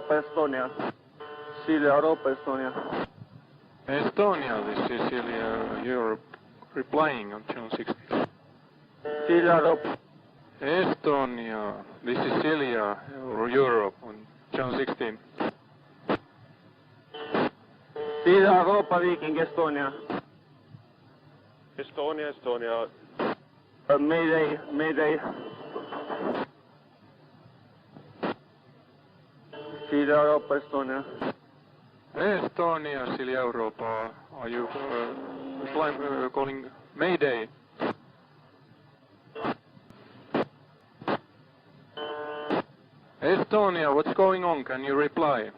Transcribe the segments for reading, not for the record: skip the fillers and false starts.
Europa, Estonia. Silja Europa, Estonia. Estonia, this is Silja Europe replying on channel 16. Silja Europa. Estonia, this is Silja Europe on channel 16. Silja Europa, Viking, Estonia. Estonia, Estonia. Mayday, Mayday. Silja Europa, Estonia. Estonia, Silja Europa, are you calling Mayday? Estonia, what's going on? Can you reply?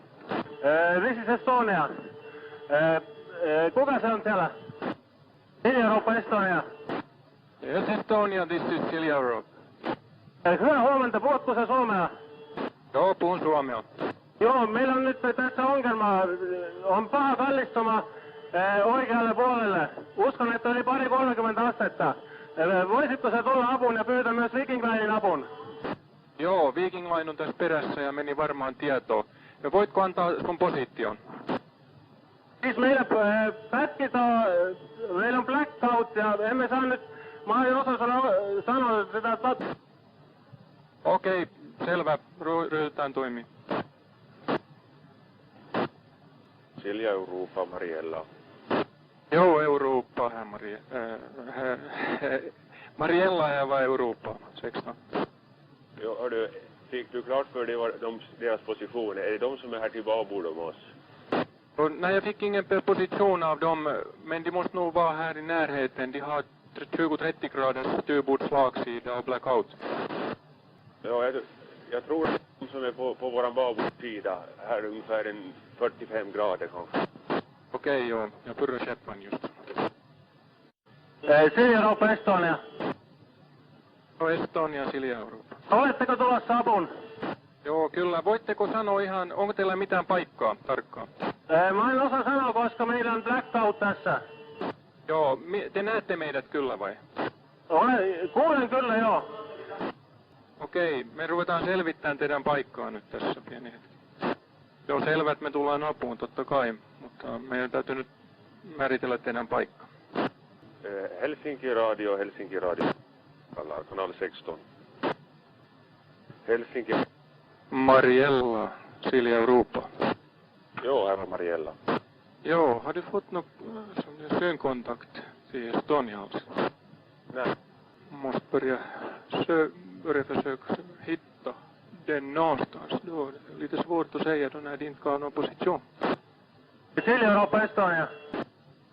This is Estonia. Kuka se on siellä? Silja Europa, Estonia. Yes, Estonia, this is Silja Europe. Hyvää huomenta, puhutko sä suomea? Joo, puhun suomea. Joo, meillä on nyt tässä ongelma. On paha kallistuma oikealle puolelle. Uskon, että oli 30 astetta. Voisitko sä tulla apuun ja pyytää myös Viking Linein apun? Joo, Viking Line on tässä perässä ja meni varmaan tietoon. Ja voitko antaa sun position? Siis meillä meillä on blackout ja emme saa nyt, mä en osaa sanoa sitä. Okei, selvä, ryhdytään toimiin. Silja Europa, Mariella. Jo, Europa, Mariella här var Europa, 16. Jo, hördu, fick du klart för dig deras position? Är det de som är här till babord om oss? Och, nej, jag fick ingen position av dem, men de måste nog vara här i närheten. De har 20-30 graders styrbordsslagsida och blackout. Ja, jag tror att de som är på våran babordsida här ungefär en 45 grader kanske. Okei, joo, ja Pyrrö Shepman just. Silja Europa, Estonia. No, Estonia, Silja Europa. Oletteko tulossa apuun? Joo, kyllä. Voitteko sanoa ihan, onko teillä mitään paikkaa tarkkaan? Mä en osaa sanoa, koska meillä on blackout tässä. Joo, te näette meidät kyllä vai? Kuulen kyllä, joo. Okei, me ruvetaan selvittämään teidän paikkaa nyt tässä pieni hetki. Joo, selvä, että me tullaan apuun totta kai, mutta meidän täytyy nyt määritellä teidän paikka. Helsinki Radio, kanal 16. Helsinki. Mariella, Silja Europa. Jo, här var Mariella. Jo, har du fått någon synkontakt till Estonia alltså? Nej. Måste börja försöka hitta den någonstans då. Det är lite svårt att säga då när det inte har någon position. Silja Europa, Estonia.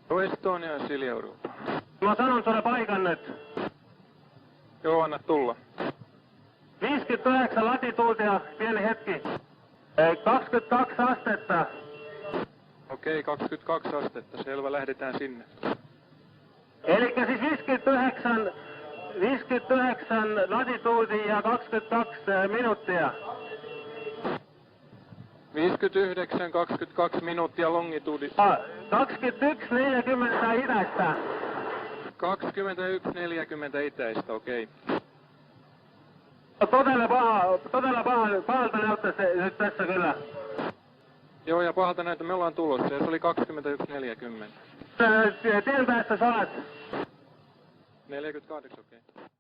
Jo, Estonia ja Silja Europa. Mä sanon sulle paikan nyt. Joo, anna tulla. 59 latituutia, pieni hetki. 22 astetta. Okei, 22 astetta. Selvä, lähdetään sinne. Elikkä siis 59 latituutia ja 22 minuuttia. 59, 22 minuuttia longituudissa. 21.40 idästä. 21.40 itäistä, okei. Todella pahalta näyttää se nyt tässä kyllä. Joo, ja pahalta näyttää, me ollaan tulossa, ja se oli 21.40. Tien päässä sä olet. 48, okei.